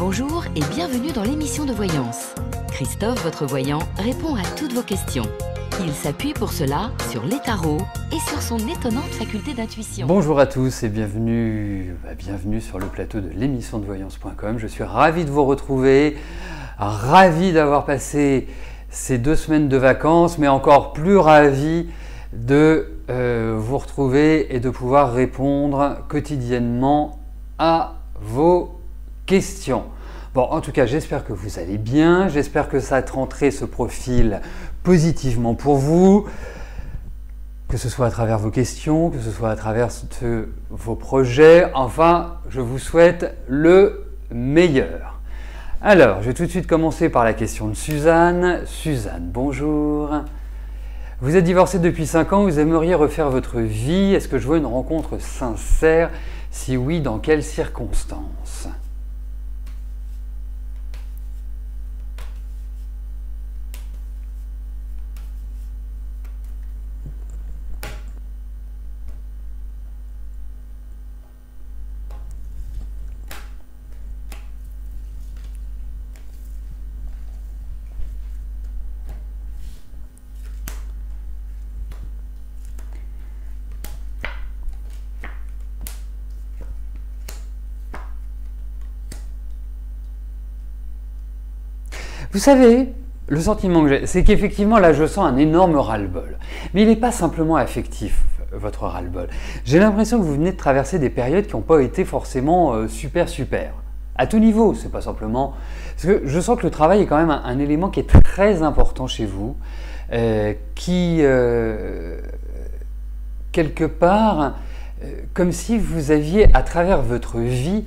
Bonjour et bienvenue dans l'émission de voyance. Christophe, votre voyant, répond à toutes vos questions. Il s'appuie pour cela sur les tarots et sur son étonnante faculté d'intuition. Bonjour à tous et bienvenue sur le plateau de l'émission de voyance.com. Je suis ravi de vous retrouver, ravi d'avoir passé ces 2 semaines de vacances, mais encore plus ravi de vous retrouver et de pouvoir répondre quotidiennement à vos questions. Bon, en tout cas, j'espère que vous allez bien, j'espère que cette rentrée se profile positivement pour vous, que ce soit à travers vos questions, que ce soit à travers vos projets, enfin, je vous souhaite le meilleur. Alors, je vais tout de suite commencer par la question de Suzanne. Suzanne, bonjour. Vous êtes divorcé depuis 5 ans, vous aimeriez refaire votre vie. Est-ce que je vois une rencontre sincère? Si oui, dans quelles circonstances? Vous savez, le sentiment que j'ai, c'est qu'effectivement là je sens un énorme ras-le-bol. Mais il n'est pas simplement affectif, votre ras-le-bol. J'ai l'impression que vous venez de traverser des périodes qui n'ont pas été forcément super. À tout niveau, c'est pas simplement... Parce que je sens que le travail est quand même un élément qui est très important chez vous, qui, quelque part, comme si vous aviez, à travers votre vie,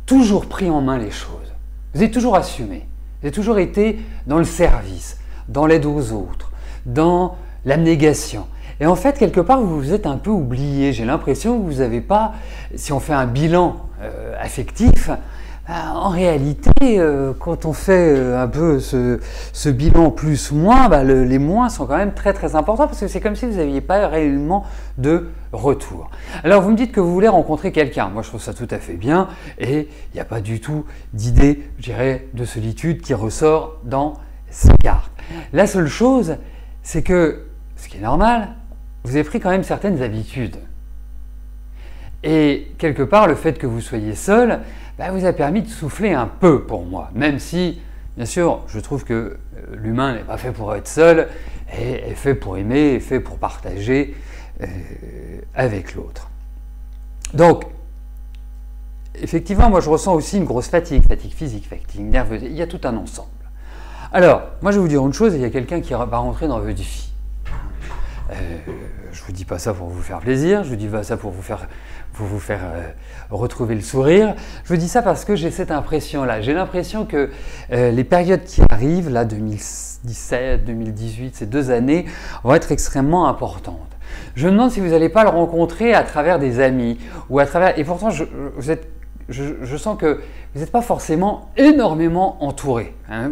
toujours pris en main les choses. Vous avez toujours assumé. Vous avez toujours été dans le service, dans l'aide aux autres, dans l'abnégation. Et en fait, quelque part, vous vous êtes un peu oublié. J'ai l'impression que vous n'avez pas, si on fait un bilan affectif, en réalité, quand on fait un peu ce bilan plus-moins, les moins sont quand même très importants parce que c'est comme si vous n'aviez pas réellement de retour. Alors vous me dites que vous voulez rencontrer quelqu'un. Moi je trouve ça tout à fait bien et il n'y a pas du tout d'idée, je dirais, de solitude qui ressort dans ces cartes. La seule chose, c'est que, ce qui est normal, vous avez pris quand même certaines habitudes. Et quelque part, le fait que vous soyez seul, vous a permis de souffler un peu pour moi. Même si, bien sûr, je trouve que l'humain n'est pas fait pour être seul, et est fait pour aimer, est fait pour partager avec l'autre. Donc, effectivement, moi je ressens aussi une grosse fatigue physique, fatigue nerveuse, il y a tout un ensemble. Alors, moi je vais vous dire une chose, il y a quelqu'un qui va rentrer dans votre vie. Je ne vous dis pas ça pour vous faire plaisir, je vous dis pas ça pour vous faire retrouver le sourire. Je vous dis ça parce que j'ai cette impression-là. J'ai l'impression que les périodes qui arrivent, là, 2017, 2018, ces 2 années, vont être extrêmement importantes. Je me demande si vous n'allez pas le rencontrer à travers des amis ou à travers... Et pourtant, je sens que vous n'êtes pas forcément énormément entouré. Hein.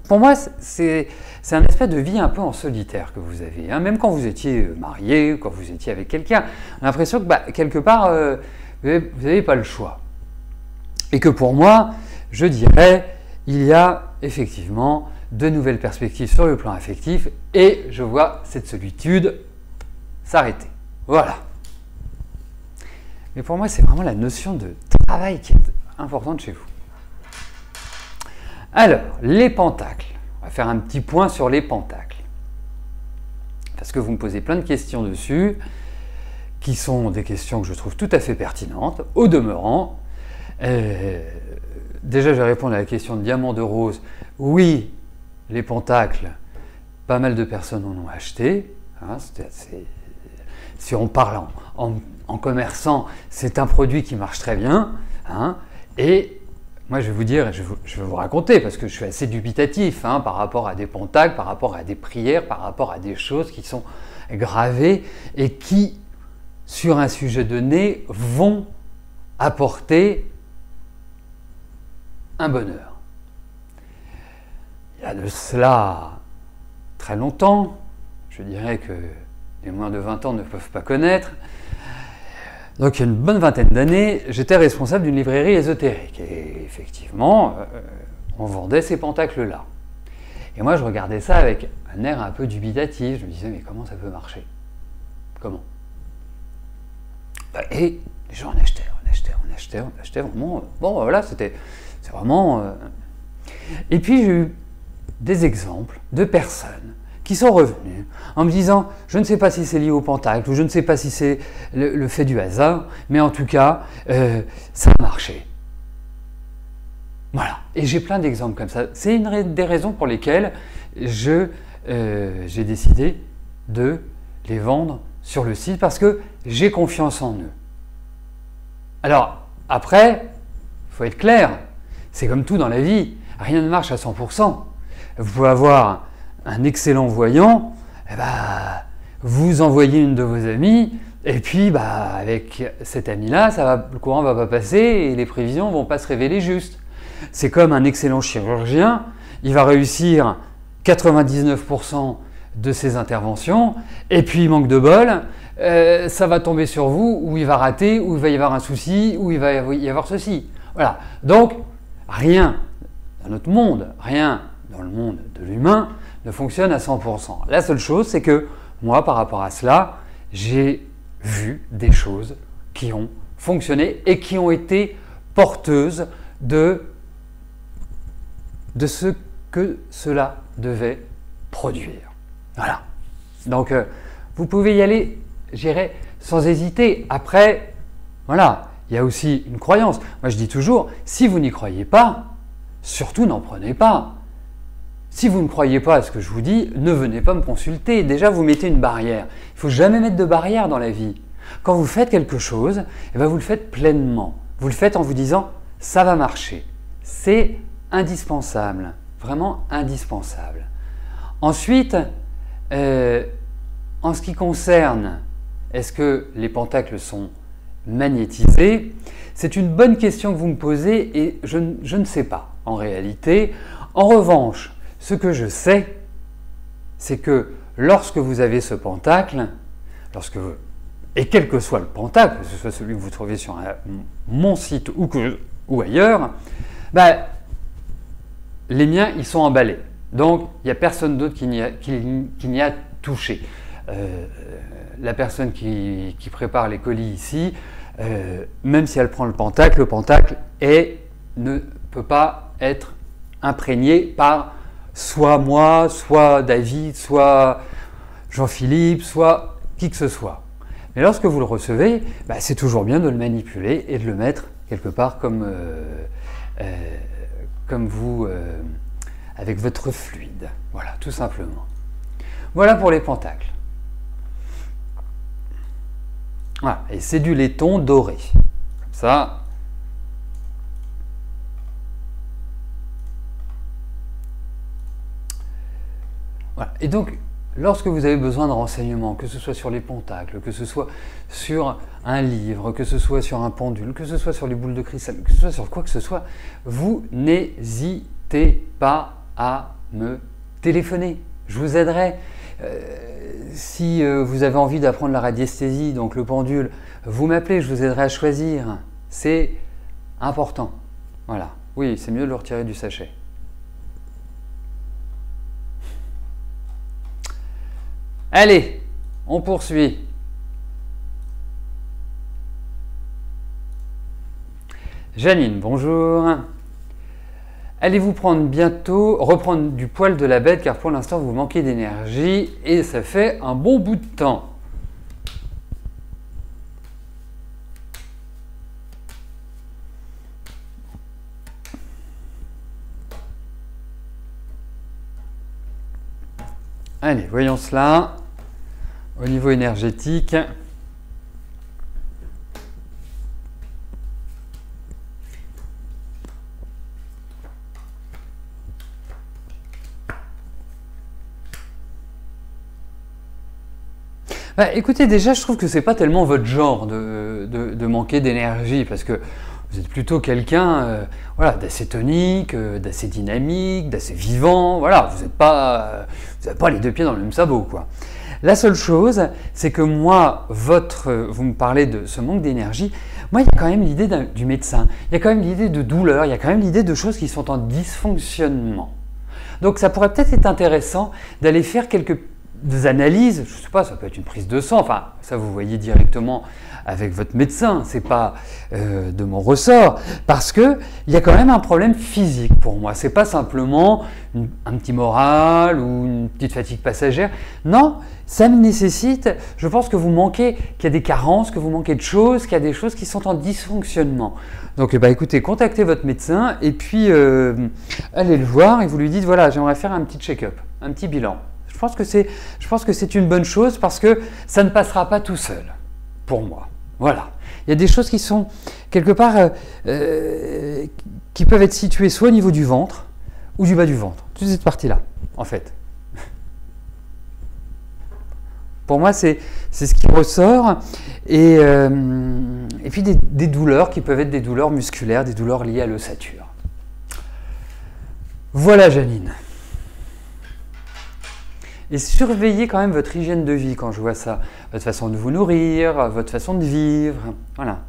Pour moi, c'est un aspect de vie un peu en solitaire que vous avez. Hein. Même quand vous étiez marié, quand vous étiez avec quelqu'un, on a l'impression que quelque part, vous n'avez pas le choix. Et que pour moi, je dirais, il y a effectivement de nouvelles perspectives sur le plan affectif et je vois cette solitude s'arrêter. Voilà. Mais pour moi, c'est vraiment la notion de travail qui est importante chez vous. Alors, les pentacles. On va faire un petit point sur les pentacles. Parce que vous me posez plein de questions dessus, qui sont des questions que je trouve tout à fait pertinentes. Au demeurant, déjà je vais répondre à la question de diamant de rose. Oui, les pentacles, pas mal de personnes en ont acheté. Hein, si on parle en commerçant, c'est un produit qui marche très bien. Hein, et moi, je vais vous dire, je vais vous raconter, parce que je suis assez dubitatif par rapport à des pentacles, par rapport à des prières, par rapport à des choses qui sont gravées et qui, sur un sujet donné, vont apporter un bonheur. Il y a de cela très longtemps, je dirais que les moins de 20 ans ne peuvent pas connaître. Donc il y a une bonne vingtaine d'années, j'étais responsable d'une librairie ésotérique. Et effectivement, on vendait ces pentacles-là. Et moi, je regardais ça avec un air un peu dubitatif. Je me disais, mais comment ça peut marcher? Comment? Et les gens en achetaient, vraiment. Bon, voilà, c'est vraiment... Et puis, j'ai eu des exemples de personnes qui sont revenues en me disant, je ne sais pas si c'est lié au pentacle, ou je ne sais pas si c'est le fait du hasard, mais en tout cas, ça a marché. Voilà. Et j'ai plein d'exemples comme ça. C'est une des raisons pour lesquelles j'ai décidé de les vendre sur le site, parce que j'ai confiance en eux. Alors, après, il faut être clair, c'est comme tout dans la vie, rien ne marche à 100%. Vous pouvez avoir un excellent voyant, vous envoyez une de vos amies, et puis avec cet ami-là, le courant ne va pas passer et les prévisions ne vont pas se révéler justes. C'est comme un excellent chirurgien, il va réussir 99% de ses interventions, et puis il manque de bol, ça va tomber sur vous, ou il va rater, ou il va y avoir un souci, ou il va y avoir ceci. Voilà. Donc, rien dans notre monde, rien dans le monde de l'humain ne fonctionne à 100%. La seule chose, c'est que moi, par rapport à cela, j'ai vu des choses qui ont fonctionné et qui ont été porteuses de ce que cela devait produire. Voilà. Donc, vous pouvez y aller, j'irai sans hésiter. Après, voilà, il y a aussi une croyance. Moi, je dis toujours, si vous n'y croyez pas, surtout n'en prenez pas. Si vous ne croyez pas à ce que je vous dis, ne venez pas me consulter. Déjà, vous mettez une barrière. Il ne faut jamais mettre de barrière dans la vie. Quand vous faites quelque chose, vous le faites pleinement. Vous le faites en vous disant, ça va marcher. C'est indispensable, vraiment indispensable. Ensuite, en ce qui concerne, est-ce que les pentacles sont magnétisés? C'est une bonne question que vous me posez et je ne sais pas en réalité. En revanche, ce que je sais, c'est que lorsque vous avez ce pentacle, et quel que soit le pentacle, que ce soit celui que vous trouvez sur mon site ou ailleurs, les miens, ils sont emballés. Donc, il n'y a personne d'autre qui n'y a touché. La personne qui prépare les colis ici, même si elle prend le pentacle ne peut pas être imprégné par soit moi, soit David, soit Jean-Philippe, soit qui que ce soit. Mais lorsque vous le recevez, c'est toujours bien de le manipuler et de le mettre quelque part comme vous, avec votre fluide. Voilà, tout simplement. Voilà pour les pentacles. Voilà, et c'est du laiton doré. Comme ça. Voilà. Et donc, lorsque vous avez besoin de renseignements, que ce soit sur les pentacles, que ce soit sur un livre, que ce soit sur un pendule, que ce soit sur les boules de cristal, que ce soit sur quoi que ce soit, vous n'hésitez pas à me téléphoner. Je vous aiderai. Si vous avez envie d'apprendre la radiesthésie, donc le pendule, vous m'appelez, je vous aiderai à choisir. C'est important. Voilà. Oui, c'est mieux de le retirer du sachet. Allez, on poursuit. Janine, bonjour. Allez-vous reprendre du poil de la bête, car pour l'instant vous manquez d'énergie et ça fait un bon bout de temps. Allez, voyons cela. Au niveau énergétique, écoutez, déjà, je trouve que c'est pas tellement votre genre de manquer d'énergie, parce que vous êtes plutôt quelqu'un d'assez tonique, d'assez dynamique, d'assez vivant. Voilà, vous n'avez pas les deux pieds dans le même sabot, quoi. La seule chose, c'est que moi, vous me parlez de ce manque d'énergie, moi, il y a quand même l'idée du médecin, il y a quand même l'idée de douleur, il y a quand même l'idée de choses qui sont en dysfonctionnement. Donc ça pourrait peut-être être intéressant d'aller faire quelques analyses, je ne sais pas, ça peut être une prise de sang, enfin ça vous voyez directement avec votre médecin, c'est pas de mon ressort, parce que il y a quand même un problème physique pour moi. C'est pas simplement un petit moral ou une petite fatigue passagère. Non, ça me nécessite. Je pense que vous manquez, qu'il y a des carences, que vous manquez de choses, qu'il y a des choses qui sont en dysfonctionnement. Donc, écoutez, contactez votre médecin et puis allez le voir et vous lui dites voilà, j'aimerais faire un petit check-up, un petit bilan. Je pense que c'est une bonne chose parce que ça ne passera pas tout seul, pour moi. Voilà. Il y a des choses qui sont quelque part qui peuvent être situées soit au niveau du ventre ou du bas du ventre. Toute cette partie-là, en fait. Pour moi, c'est ce qui ressort. Et puis des douleurs qui peuvent être des douleurs musculaires, des douleurs liées à l'ossature. Voilà, Janine. Et surveillez quand même votre hygiène de vie quand je vois ça. Votre façon de vous nourrir, votre façon de vivre. Voilà.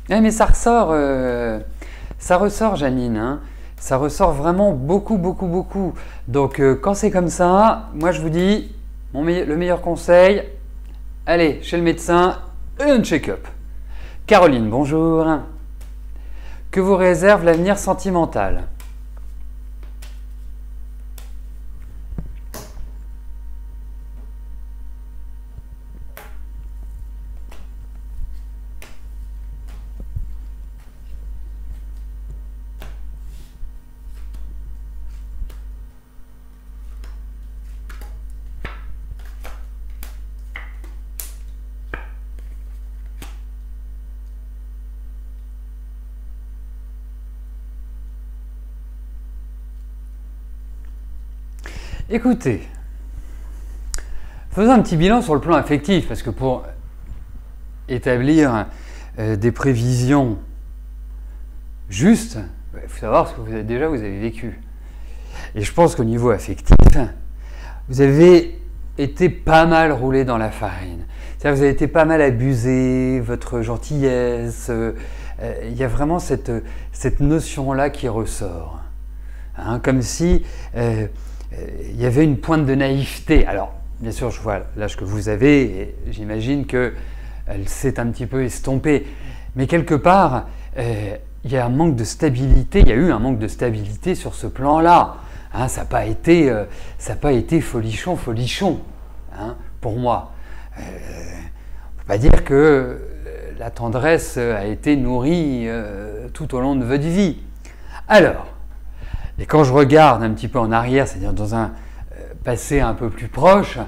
Mais ça ressort Janine, hein. Ça ressort vraiment beaucoup. Donc quand c'est comme ça, moi je vous dis, le meilleur conseil, allez chez le médecin, un check-up. Caroline, bonjour. Que vous réserve l'avenir sentimental? Écoutez, faisons un petit bilan sur le plan affectif, parce que pour établir des prévisions justes, il faut savoir ce que vous avez vécu. Et je pense qu'au niveau affectif, vous avez été pas mal roulé dans la farine. C'est-à-dire que vous avez été pas mal abusé, votre gentillesse, il y a vraiment cette notion-là qui ressort. Hein, comme si il y avait une pointe de naïveté. Alors, bien sûr, je vois l'âge que vous avez et j'imagine qu'elle s'est un petit peu estompée. Mais quelque part, il y a un manque de stabilité, il y a eu un manque de stabilité sur ce plan-là. Hein, ça n'a pas été folichon, hein, pour moi. On ne peut pas dire que la tendresse a été nourrie tout au long de votre vie. Alors, et quand je regarde un petit peu en arrière, c'est-à-dire dans un passé un peu plus proche,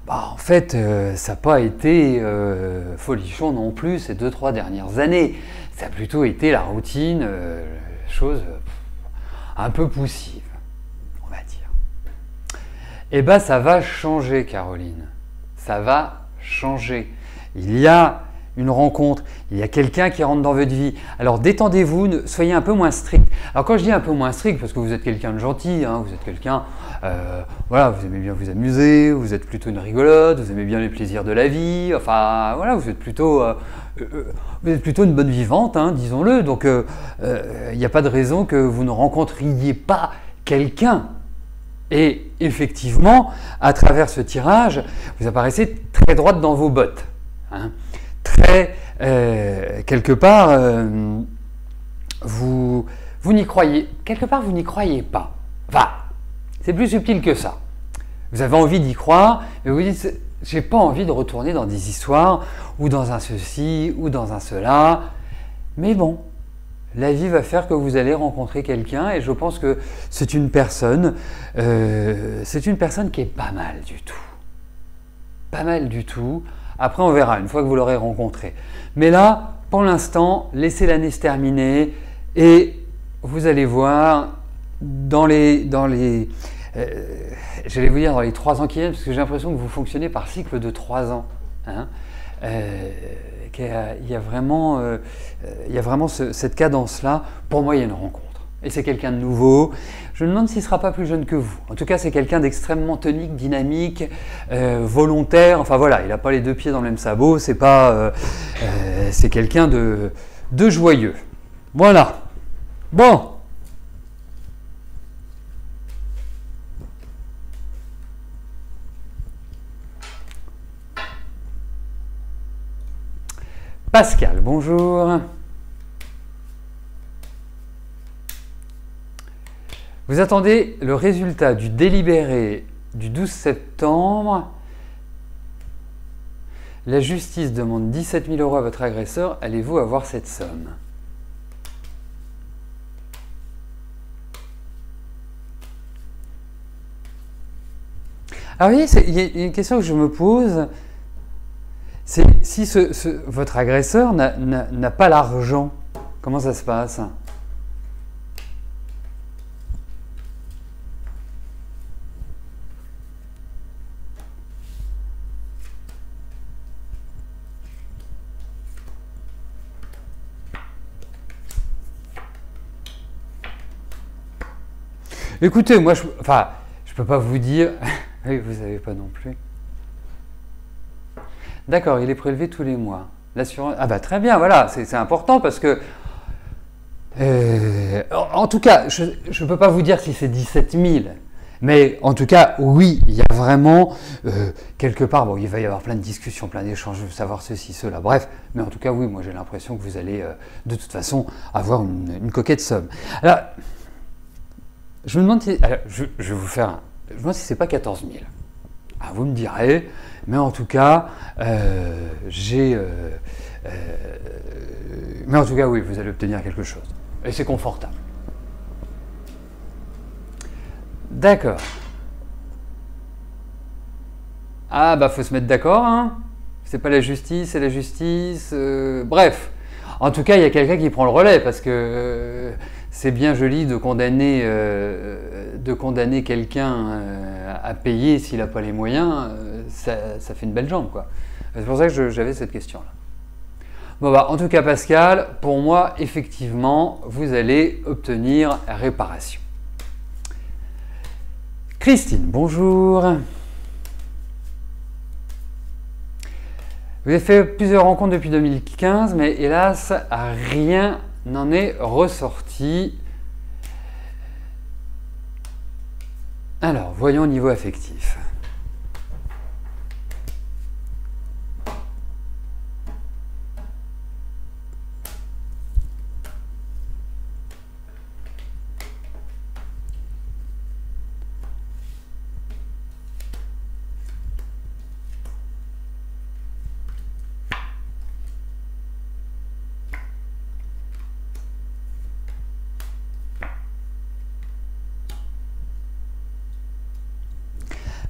en fait, ça n'a pas été folichon non plus ces 2-3 dernières années. Ça a plutôt été la routine, chose un peu poussive, on va dire. Eh bien, ça va changer, Caroline. Ça va changer. Il y a une rencontre, il y a quelqu'un qui rentre dans votre vie. Alors détendez-vous, soyez un peu moins strict. Alors quand je dis un peu moins strict, parce que vous êtes quelqu'un de gentil, hein, vous êtes quelqu'un, voilà, vous aimez bien vous amuser, vous êtes plutôt une rigolote, vous aimez bien les plaisirs de la vie, enfin voilà, vous êtes plutôt une bonne vivante, hein, disons-le. Donc il n'y a pas de raison que vous ne rencontriez pas quelqu'un. Et effectivement, à travers ce tirage, vous apparaissez très droite dans vos bottes. Hein. Très, quelque part, vous n'y croyez, quelque part vous n'y croyez pas. Enfin, c'est plus subtil que ça. Vous avez envie d'y croire, mais vous dites, j'ai pas envie de retourner dans des histoires, ou dans un ceci, ou dans un cela. Mais bon, la vie va faire que vous allez rencontrer quelqu'un, et je pense que c'est une personne qui est pas mal du tout. Pas mal du tout. Après, on verra une fois que vous l'aurez rencontré. Mais là, pour l'instant, laissez l'année se terminer et vous allez voir j'allais vous dire dans les 3 ans qui viennent, parce que j'ai l'impression que vous fonctionnez par cycle de 3 ans. Hein. il y a vraiment, cette cadence-là. Pour moi, il y a une rencontre. Et c'est quelqu'un de nouveau. Je me demande s'il ne sera pas plus jeune que vous. En tout cas, c'est quelqu'un d'extrêmement tonique, dynamique, volontaire. Enfin voilà, il n'a pas les deux pieds dans le même sabot. C'est quelqu'un de joyeux. Voilà. Bon. Pascal, bonjour. Vous attendez le résultat du délibéré du 12 septembre. La justice demande 17 000 € à votre agresseur. Allez-vous avoir cette somme? Alors, vous voyez, il y a une question que je me pose. C'est si votre agresseur n'a pas l'argent, comment ça se passe? Écoutez, moi, je peux pas vous dire. Oui, vous savez pas non plus. D'accord, il est prélevé tous les mois. L'assurance. Ah bah très bien, voilà, c'est important parce que. En tout cas, je ne peux pas vous dire si c'est 17 000. Mais en tout cas, oui, il y a vraiment quelque part, bon, il va y avoir plein de discussions, plein d'échanges, je veux savoir ceci, cela, bref. Mais en tout cas, oui, moi j'ai l'impression que vous allez de toute façon avoir une coquette somme. Alors, je me demande si. Alors, je vais vous faire je me demande si c'est pas 14 000. Ah, vous me direz, mais en tout cas, mais en tout cas, oui, vous allez obtenir quelque chose. Et c'est confortable. D'accord. Ah, bah, faut se mettre d'accord, hein. C'est pas la justice, c'est la justice. Bref. En tout cas, il y a quelqu'un qui prend le relais parce que c'est bien joli de condamner quelqu'un à payer s'il n'a pas les moyens. Ça fait une belle jambe, quoi. C'est pour ça que j'avais cette question-là. Bon, bah, en tout cas, Pascal, pour moi, effectivement, vous allez obtenir réparation. Christine, bonjour. Vous avez fait plusieurs rencontres depuis 2015, mais hélas, rien n'en est ressorti. Alors, voyons au niveau affectif.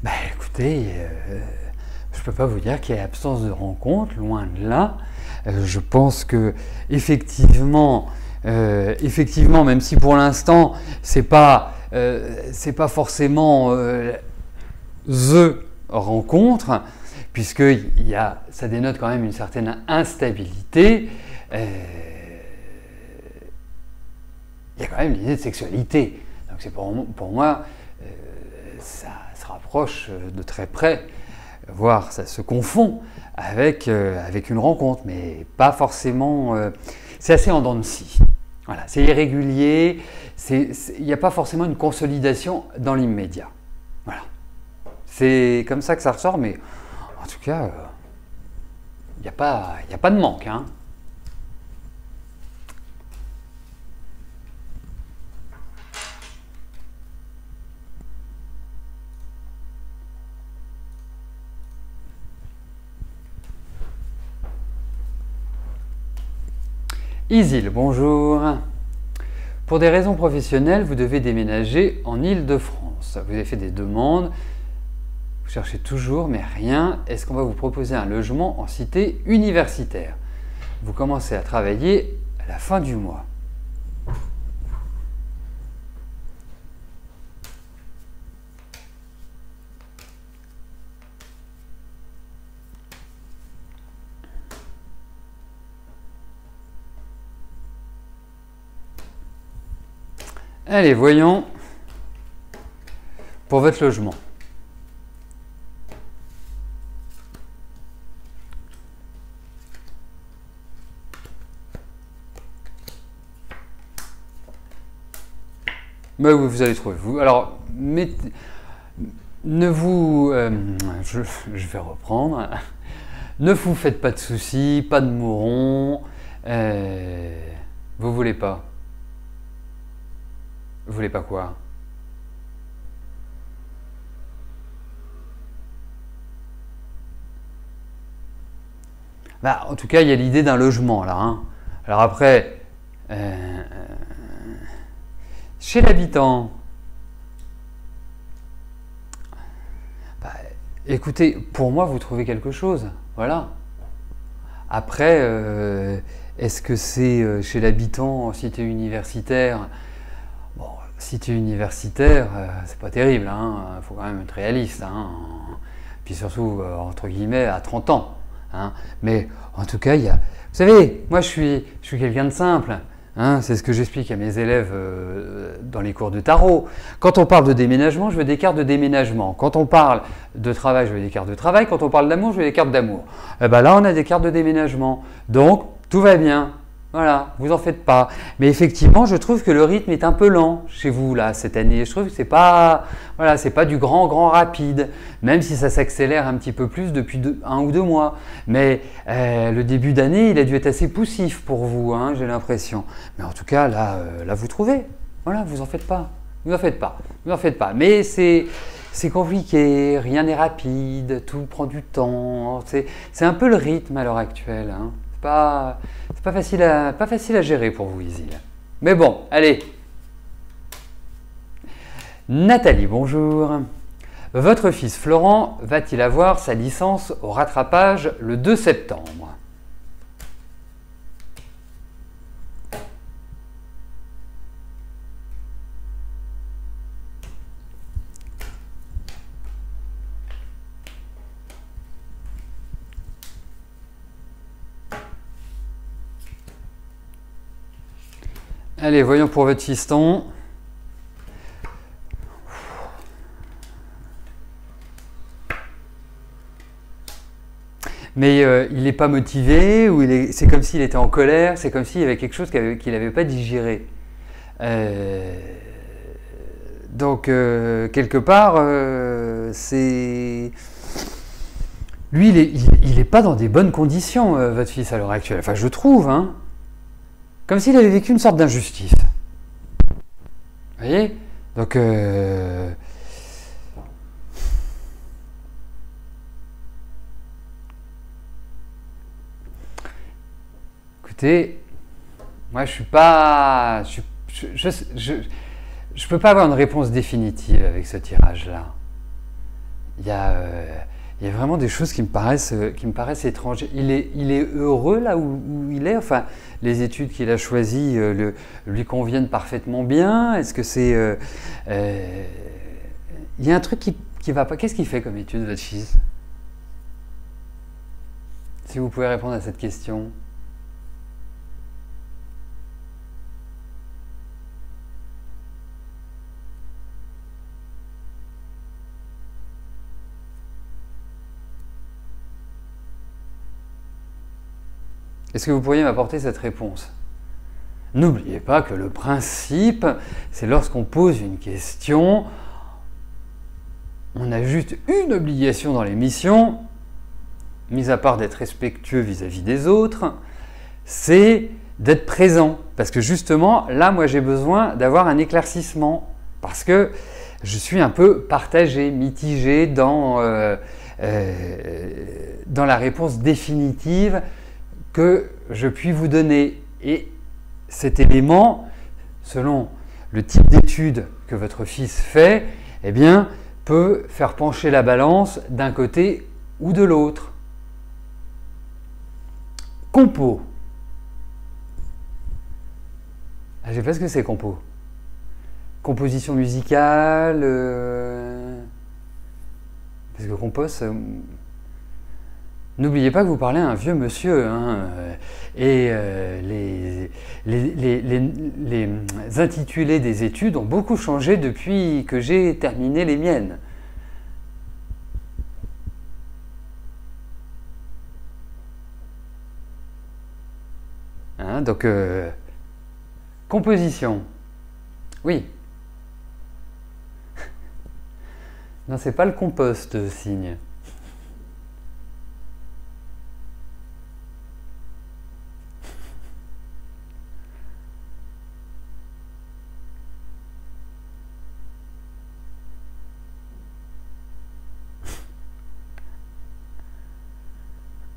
Bah, écoutez, je ne peux pas vous dire qu'il y a absence de rencontre, loin de là. Je pense que effectivement, même si pour l'instant c'est pas forcément the rencontre, puisque ça dénote quand même une certaine instabilité. Il y a quand même l'idée de sexualité. Donc c'est pour moi, ça se rapproche de très près, voire ça se confond avec une rencontre, mais pas forcément. C'est assez en dents de scie. Voilà, c'est irrégulier. Il n'y a pas forcément une consolidation dans l'immédiat. Voilà. C'est comme ça que ça ressort, mais en tout cas, il n'y a pas de manque, hein. Isil, bonjour. Pour des raisons professionnelles, vous devez déménager en Île-de-France. Vous avez fait des demandes, vous cherchez toujours, mais rien. Est-ce qu'on va vous proposer un logement en cité universitaire? Vous commencez à travailler à la fin du mois. Allez, voyons pour votre logement. Mais oui, vous allez trouver. Alors, ne vous... je vais reprendre. Ne vous faites pas de soucis, pas de mourons. Vous voulez pas. Vous voulez pas quoi? Bah, en tout cas, il y a l'idée d'un logement là. Hein. Alors après, chez l'habitant, bah, écoutez, pour moi, vous trouvez quelque chose. Voilà. Après, est-ce que c'est chez l'habitant en cité universitaire? Bon, cité universitaire, c'est pas terrible. Il faut quand même être réaliste. Hein. Puis surtout, entre guillemets, à 30 ans. Hein. Mais en tout cas, il y a... Vous savez, moi, je suis quelqu'un de simple. Hein, c'est ce que j'explique à mes élèves dans les cours de tarot. Quand on parle de déménagement, je veux des cartes de déménagement. Quand on parle de travail, je veux des cartes de travail. Quand on parle d'amour, je veux des cartes d'amour. Et ben là, on a des cartes de déménagement. Donc, tout va bien. Voilà, vous en faites pas. Mais effectivement, je trouve que le rythme est un peu lent chez vous là cette année. Je trouve que c'est pas, voilà, c'est pas du grand rapide, même si ça s'accélère un petit peu plus depuis 1 ou 2 mois. Mais le début d'année, il a dû être assez poussif pour vous, hein, j'ai l'impression. Mais en tout cas, là, vous trouvez. Voilà, vous en faites pas. Vous en faites pas. Vous en faites pas. Mais c'est compliqué, rien n'est rapide, tout prend du temps. C'est un peu le rythme à l'heure actuelle. Hein. C'est pas facile à gérer pour vous, Isil. Mais bon, allez. Nathalie, bonjour. Votre fils Florent va-t-il avoir sa licence au rattrapage le 2 septembre? Allez, voyons pour votre fiston. Mais il n'est pas motivé, ou c'est comme s'il était en colère, c'est comme s'il y avait quelque chose qu'il n'avait pas digéré. Donc, quelque part, c'est... Lui, il n'est pas dans des bonnes conditions, votre fils, à l'heure actuelle. Enfin, je trouve, hein. Comme s'il avait vécu une sorte d'injustice. Vous voyez? Donc, écoutez, moi je suis pas... Je peux pas avoir une réponse définitive avec ce tirage-là. Il y a vraiment des choses qui me paraissent étranges. Il est heureux là où il est. Enfin, les études qu'il a choisies lui conviennent parfaitement bien. Est-ce que c'est... il y a un truc qui va pas. Qu'est-ce qu'il fait comme étude, votre fils? Si vous pouvez répondre à cette question. Est-ce que vous pourriez m'apporter cette réponse? N'oubliez pas que le principe, c'est lorsqu'on pose une question, on a juste une obligation dans l'émission, mis à part d'être respectueux vis-à-vis des autres, c'est d'être présent. Parce que justement, là, moi, j'ai besoin d'avoir un éclaircissement. Parce que je suis un peu partagé, mitigé dans la réponse définitive que je puis vous donner. Et cet élément, selon le type d'étude que votre fils fait, eh bien, peut faire pencher la balance d'un côté ou de l'autre. Compo. Ah, je ne sais pas ce que c'est, compo. Composition musicale. Parce que compos, N'oubliez pas que vous parlez à un vieux monsieur, hein, et les intitulés des études ont beaucoup changé depuis que j'ai terminé les miennes. Hein, donc, composition. Oui. Non, c'est pas le compost, signe.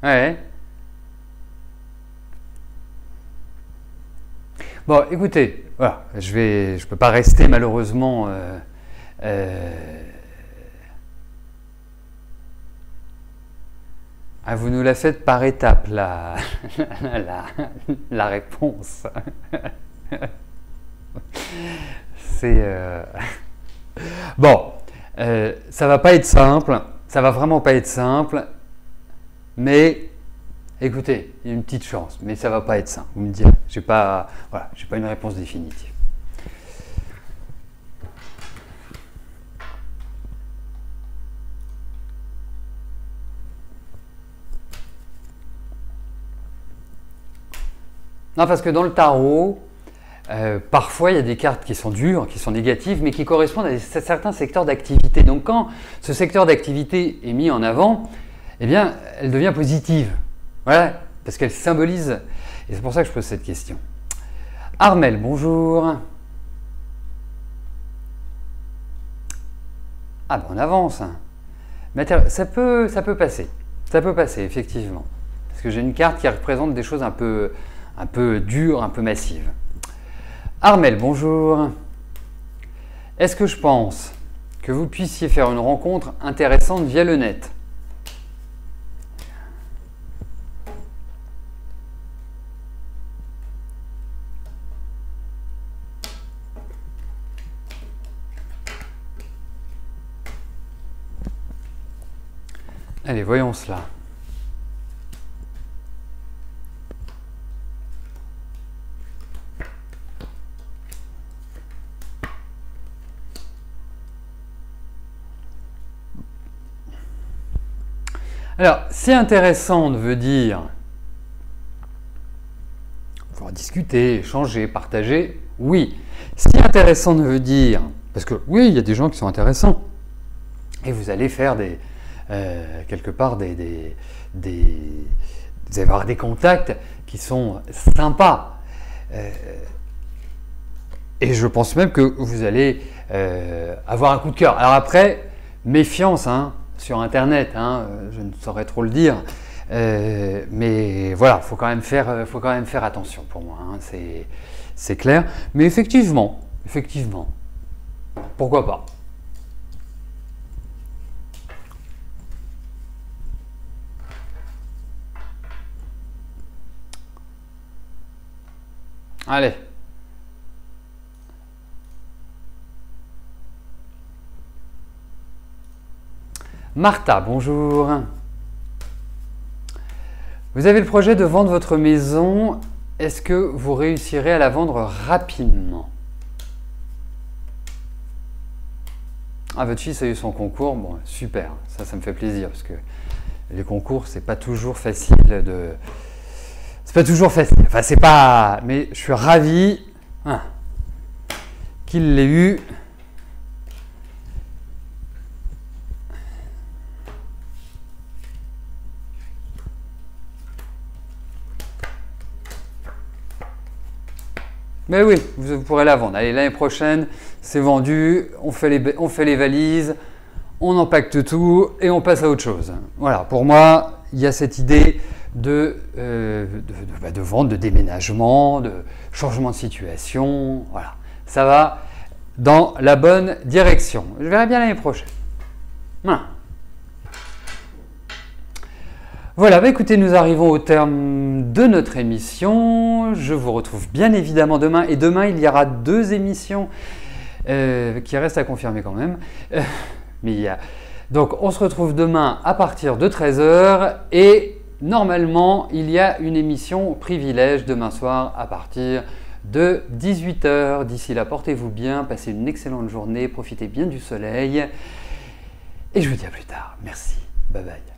Ouais. Bon, écoutez, voilà, je peux pas rester malheureusement. Ah, vous nous la faites par étapes, la réponse. C'est bon, ça va pas être simple, ça va vraiment pas être simple, mais écoutez, il y a une petite chance, mais ça va pas être simple. Vous me direz, j'ai pas une réponse définitive. Non, parce que dans le tarot, parfois il y a des cartes qui sont dures, qui sont négatives, mais qui correspondent à certains secteurs d'activité. Donc quand ce secteur d'activité est mis en avant, eh bien, elle devient positive. Voilà, parce qu'elle symbolise. Et c'est pour ça que je pose cette question. Armel, bonjour. Ah ben on avance. Ça peut passer. Ça peut passer, effectivement. Parce que j'ai une carte qui représente des choses un peu dures, un peu massives. Armel, bonjour. Est-ce que je pense que vous puissiez faire une rencontre intéressante via le net ? Allez, voyons cela. Alors, c'est intéressant veut dire pouvoir discuter, échanger, partager, oui. Si intéressant veut dire, parce que oui, il y a des gens qui sont intéressants, et vous allez faire quelque part vous allez avoir des contacts qui sont sympas. Et je pense même que vous allez avoir un coup de cœur. Alors après, méfiance, hein, sur Internet, hein, je ne saurais trop le dire, mais voilà, faut quand même faire attention pour moi, hein, c'est clair. Mais effectivement, pourquoi pas. Allez. Martha, bonjour. Vous avez le projet de vendre votre maison. Est-ce que vous réussirez à la vendre rapidement? Ah, votre fils a eu son concours. Bon, super. Ça me fait plaisir parce que les concours, c'est pas toujours facile de... C'est pas toujours facile. Enfin, c'est pas... Mais je suis ravi qu'il l'ait eu. Mais oui, vous pourrez la vendre. Allez, l'année prochaine, c'est vendu, on fait les valises, on empaquete tout et on passe à autre chose. Voilà, pour moi, il y a cette idée de vente, de déménagement, de changement de situation. Voilà, ça va dans la bonne direction. Je verrai bien l'année prochaine. Voilà. Voilà, bah écoutez, nous arrivons au terme de notre émission. Je vous retrouve bien évidemment demain. Et demain, il y aura 2 émissions qui restent à confirmer quand même. Mais il y a Donc on se retrouve demain à partir de 13 h et normalement il y a une émission privilège demain soir à partir de 18 h. D'ici là, portez-vous bien, passez une excellente journée, profitez bien du soleil et je vous dis à plus tard. Merci, bye bye.